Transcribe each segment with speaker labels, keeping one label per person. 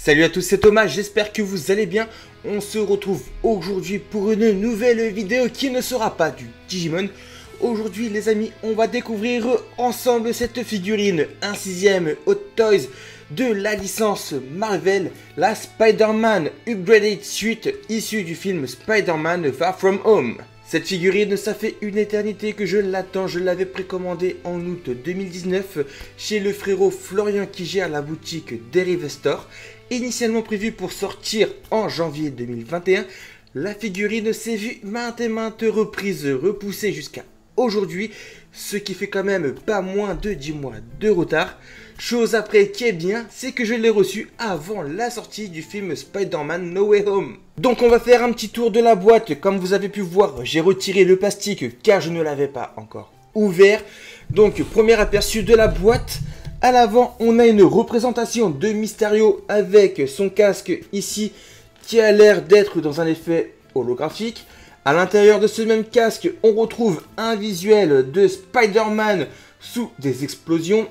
Speaker 1: Salut à tous, c'est Thomas, j'espère que vous allez bien. On se retrouve aujourd'hui pour une nouvelle vidéo qui ne sera pas du Digimon. Aujourd'hui les amis, on va découvrir ensemble cette figurine, un 6ème Hot Toys de la licence Marvel, la Spider-Man Upgraded Suite issue du film Spider-Man Far From Home. Cette figurine, ça fait une éternité que je l'attends, je l'avais précommandée en août 2019 chez le frérot Florian qui gère la boutique Derive Store. Initialement prévue pour sortir en janvier 2021, la figurine s'est vue maintes et maintes reprises repoussée jusqu'à aujourd'hui, ce qui fait quand même pas moins de 10 mois de retard. Chose après qui est bien, c'est que je l'ai reçue avant la sortie du film Spider-Man No Way Home. Donc on va faire un petit tour de la boîte. Comme vous avez pu voir, j'ai retiré le plastique car je ne l'avais pas encore ouvert. Donc premier aperçu de la boîte. À l'avant, on a une représentation de Mysterio avec son casque ici qui a l'air d'être dans un effet holographique. À l'intérieur de ce même casque, on retrouve un visuel de Spider-Man sous des explosions.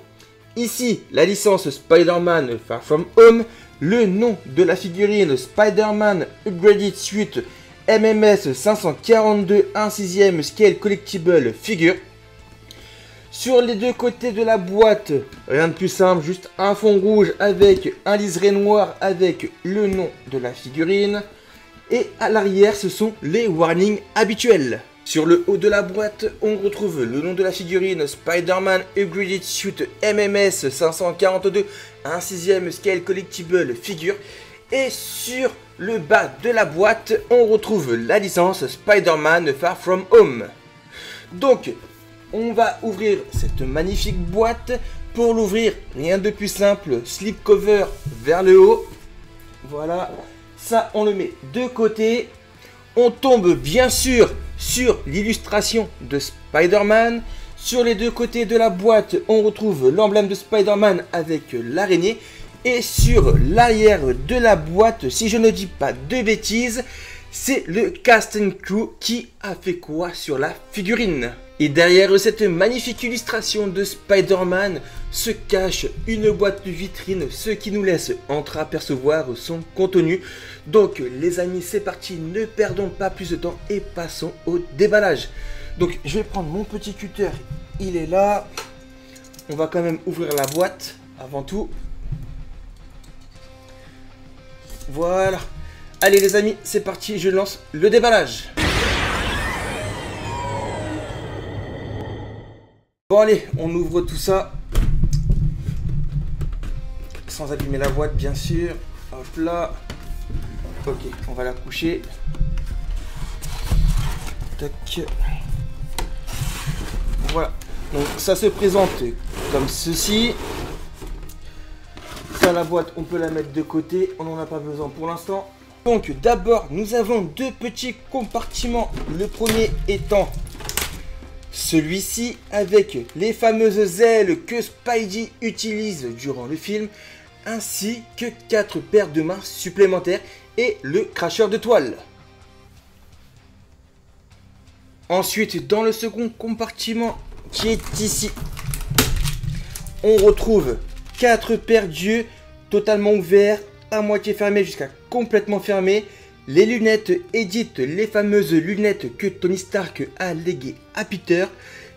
Speaker 1: Ici, la licence Spider-Man Far From Home, le nom de la figurine Spider-Man Upgraded Suite MMS 542, un 6ème Scale Collectible Figure. Sur les deux côtés de la boîte, rien de plus simple, juste un fond rouge avec un liseré noir avec le nom de la figurine. Et à l'arrière, ce sont les warnings habituels. Sur le haut de la boîte, on retrouve le nom de la figurine Spider-Man Upgraded Suite MMS 542, un 6ème Scale Collectible Figure. Et sur le bas de la boîte, on retrouve la licence Spider-Man Far From Home. Donc, on va ouvrir cette magnifique boîte. Pour l'ouvrir, rien de plus simple, slipcover vers le haut. Voilà, ça on le met de côté. On tombe bien sûr sur l'illustration de Spider-Man. Sur les deux côtés de la boîte, on retrouve l'emblème de Spider-Man avec l'araignée. Et sur l'arrière de la boîte, si je ne dis pas de bêtises, c'est le cast and crew qui a fait quoi sur la figurine. Et derrière cette magnifique illustration de Spider-Man se cache une boîte de vitrine, ce qui nous laisse entreapercevoir son contenu. Donc les amis, c'est parti, ne perdons pas plus de temps et passons au déballage. Donc je vais prendre mon petit cutter, il est là. On va quand même ouvrir la boîte avant tout. Voilà. Allez les amis, c'est parti, je lance le déballage. Bon allez, on ouvre tout ça. Sans abîmer la boîte bien sûr. Hop là. Ok, on va la coucher. Tac. Voilà. Donc ça se présente comme ceci. Ça, la boîte, on peut la mettre de côté. On n'en a pas besoin pour l'instant. Donc d'abord, nous avons deux petits compartiments. Le premier étant celui-ci avec les fameuses ailes que Spidey utilise durant le film, ainsi que 4 paires de mains supplémentaires et le cracheur de toile. Ensuite, dans le second compartiment qui est ici, on retrouve 4 paires d'yeux totalement ouverts, à moitié fermés jusqu'à complètement fermés. Les lunettes Edith, les fameuses lunettes que Tony Stark a léguées à Peter,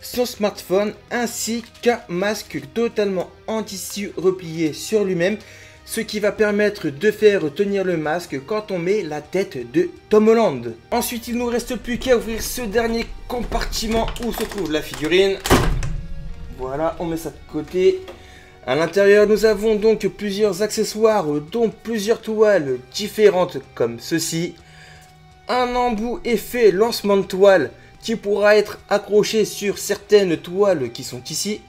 Speaker 1: son smartphone ainsi qu'un masque totalement en tissu replié sur lui-même, ce qui va permettre de faire tenir le masque quand on met la tête de Tom Holland. Ensuite, il ne nous reste plus qu'à ouvrir ce dernier compartiment où se trouve la figurine. Voilà, on met ça de côté. À l'intérieur, nous avons donc plusieurs accessoires, dont plusieurs toiles différentes comme ceci. Un embout effet lancement de toile qui pourra être accroché sur certaines toiles qui sont ici.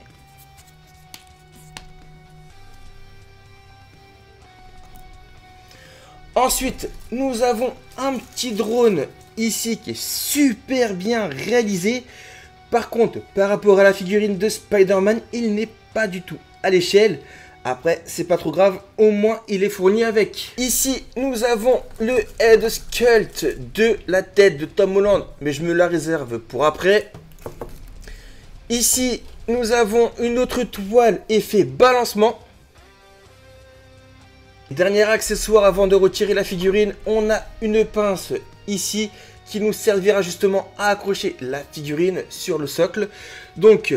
Speaker 1: Ensuite, nous avons un petit drone ici qui est super bien réalisé. Par contre, par rapport à la figurine de Spider-Man, il n'est pas du tout à l'échelle. Après, c'est pas trop grave, au moins il est fourni avec. Ici, nous avons le head sculpt de la tête de Tom Holland, mais je me la réserve pour après. Ici, nous avons une autre toile effet balancement. Dernier accessoire avant de retirer la figurine, on a une pince ici qui nous servira justement à accrocher la figurine sur le socle. Donc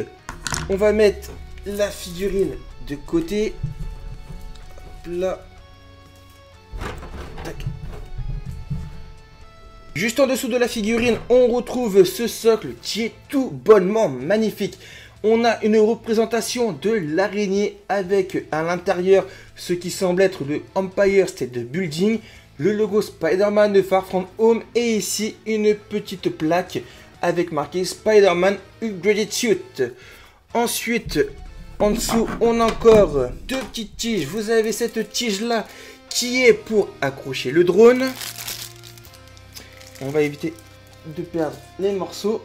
Speaker 1: on va mettre la figurine de côté. Hop là. Tac. Juste en dessous de la figurine, on retrouve ce socle qui est tout bonnement magnifique. On a une représentation de l'araignée avec à l'intérieur ce qui semble être le Empire State Building, le logo Spider-Man de Far From Home et ici une petite plaque avec marqué Spider-Man Upgraded Suit. Ensuite, en dessous, on a encore deux petites tiges. Vous avez cette tige là qui est pour accrocher le drone. On va éviter de perdre les morceaux.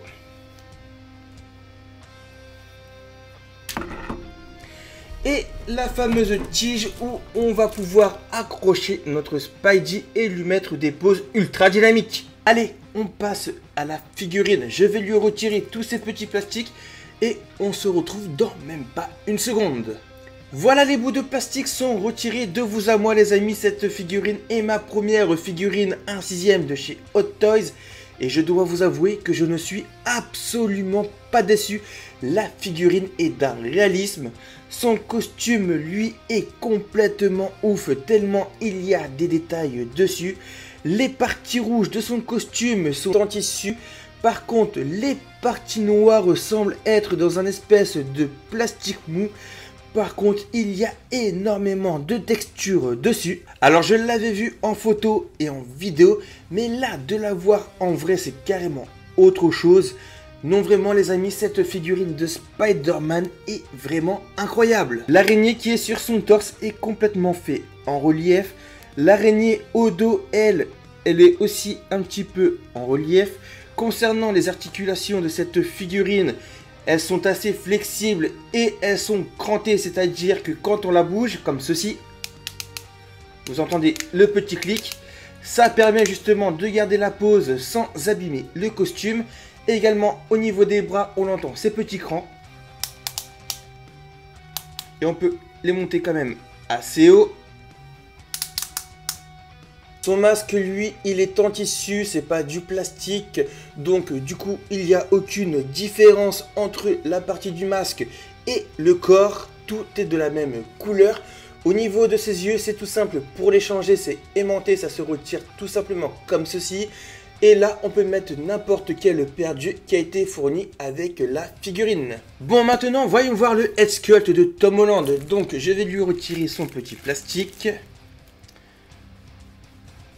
Speaker 1: Et la fameuse tige où on va pouvoir accrocher notre Spidey et lui mettre des poses ultra dynamiques. Allez, on passe à la figurine. Je vais lui retirer tous ces petits plastiques et on se retrouve dans même pas une seconde. Voilà, les bouts de plastique sont retirés. De vous à moi les amis, cette figurine est ma première figurine 1/6 de chez Hot Toys. Et je dois vous avouer que je ne suis absolument pas déçu. La figurine est d'un réalisme. Son costume, lui, est complètement ouf, tellement il y a des détails dessus. Les parties rouges de son costume sont en tissu. Par contre, les parties noires semblent être dans un espèce de plastique mou. Par contre, il y a énormément de texture dessus. Alors, je l'avais vu en photo et en vidéo, mais là, de la voir en vrai, c'est carrément autre chose. Non, vraiment, les amis, cette figurine de Spider-Man est vraiment incroyable. L'araignée qui est sur son torse est complètement fait en relief. L'araignée au dos, elle est aussi un petit peu en relief. Concernant les articulations de cette figurine, elles sont assez flexibles et elles sont crantées, c'est-à-dire que quand on la bouge, comme ceci, vous entendez le petit clic, ça permet justement de garder la pose sans abîmer le costume. Et également au niveau des bras, on entend ces petits crans. Et on peut les monter quand même assez haut. Son masque, lui, il est en tissu, c'est pas du plastique. Donc du coup, il n'y a aucune différence entre la partie du masque et le corps. Tout est de la même couleur. Au niveau de ses yeux, c'est tout simple. Pour les changer, c'est aimanté, ça se retire tout simplement comme ceci. Et là, on peut mettre n'importe quelle paire d'yeux qui a été fournie avec la figurine. Bon, maintenant, voyons voir le head sculpt de Tom Holland. Donc, je vais lui retirer son petit plastique.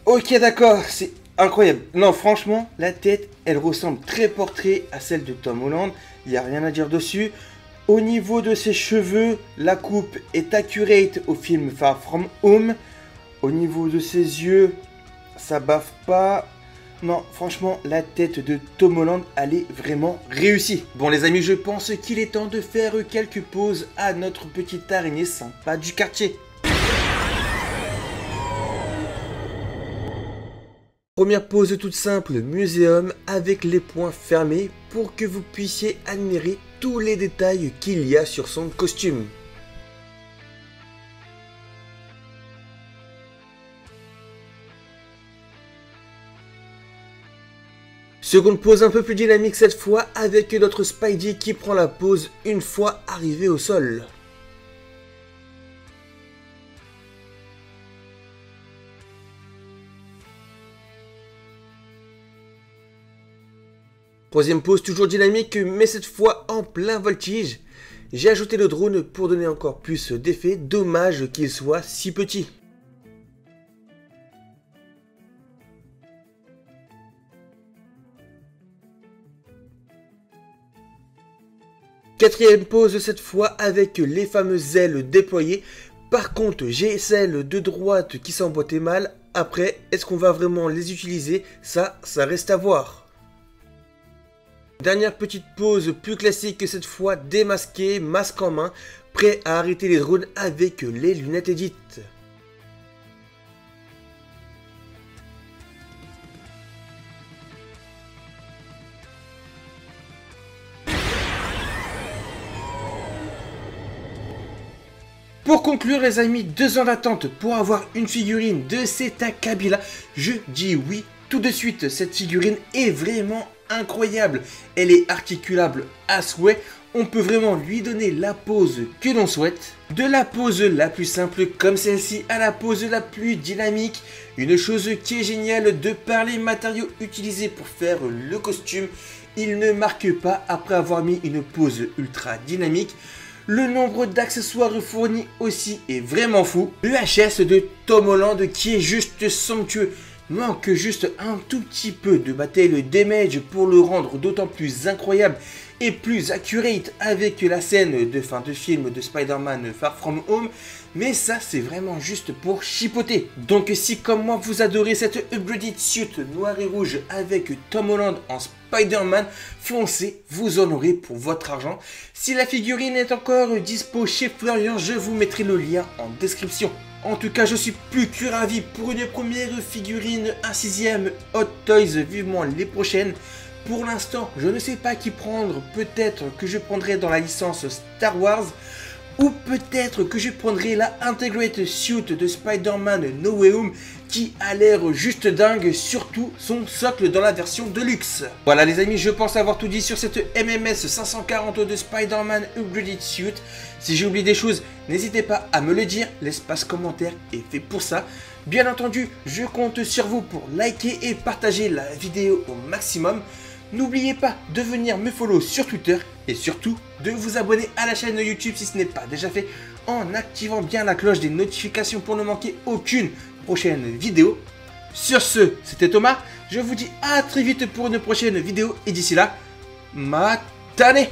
Speaker 1: Ok, d'accord, c'est incroyable. Non, franchement, la tête, elle ressemble très portrait à celle de Tom Holland. Il n'y a rien à dire dessus. Au niveau de ses cheveux, la coupe est accurate au film Far From Home. Au niveau de ses yeux, ça baffe pas. Non, franchement, la tête de Tom Holland, elle est vraiment réussie. Bon, les amis, je pense qu'il est temps de faire quelques pauses à notre petite araignée sympa du quartier. Première pause toute simple, muséum avec les poings fermés pour que vous puissiez admirer tous les détails qu'il y a sur son costume. Seconde pause un peu plus dynamique cette fois avec notre Spidey qui prend la pose une fois arrivé au sol. Troisième pose toujours dynamique mais cette fois en plein voltige. J'ai ajouté le drone pour donner encore plus d'effet, dommage qu'il soit si petit. Quatrième pose cette fois avec les fameuses ailes déployées. Par contre, j'ai celles de droite qui s'emboîtaient mal. Après, est-ce qu'on va vraiment les utiliser? Ça reste à voir. Dernière petite pose plus classique cette fois, démasqué, masque en main, prêt à arrêter les drones avec les lunettes Edit. Pour conclure les amis, 2 ans d'attente pour avoir une figurine de cet acabit-là, je dis oui tout de suite. Cette figurine est vraiment incroyable, elle est articulable à souhait, on peut vraiment lui donner la pose que l'on souhaite. De la pose la plus simple comme celle-ci à la pose la plus dynamique. Une chose qui est géniale de par les matériaux utilisés pour faire le costume, il ne marque pas après avoir mis une pose ultra dynamique. Le nombre d'accessoires fournis aussi est vraiment fou. Le HS de Tom Holland qui est juste somptueux. Manque juste un tout petit peu de battle damage pour le rendre d'autant plus incroyable et plus accurate avec la scène de fin de film de Spider-Man Far From Home. Mais ça c'est vraiment juste pour chipoter. Donc si comme moi vous adorez cette upgraded suit noir et rouge avec Tom Holland en Spider-Man, foncez, vous en aurez pour votre argent. Si la figurine est encore dispo chez Florian, je vous mettrai le lien en description. En tout cas, je suis plus que ravi pour une première figurine, un 6e Hot Toys, vivement les prochaines. Pour l'instant, je ne sais pas qui prendre, peut-être que je prendrai dans la licence Star Wars, ou peut-être que je prendrai la Integrated Suit de Spider-Man No Way Home, qui a l'air juste dingue, surtout son socle dans la version Deluxe. Voilà les amis, je pense avoir tout dit sur cette MMS 540 de Spider-Man Upgraded Suit. Si j'ai oublié des choses, n'hésitez pas à me le dire, l'espace commentaire est fait pour ça. Bien entendu, je compte sur vous pour liker et partager la vidéo au maximum. N'oubliez pas de venir me follow sur Twitter et surtout de vous abonner à la chaîne YouTube si ce n'est pas déjà fait en activant bien la cloche des notifications pour ne manquer aucune prochaine vidéo. Sur ce, c'était Thomas, je vous dis à très vite pour une prochaine vidéo et d'ici là, matane!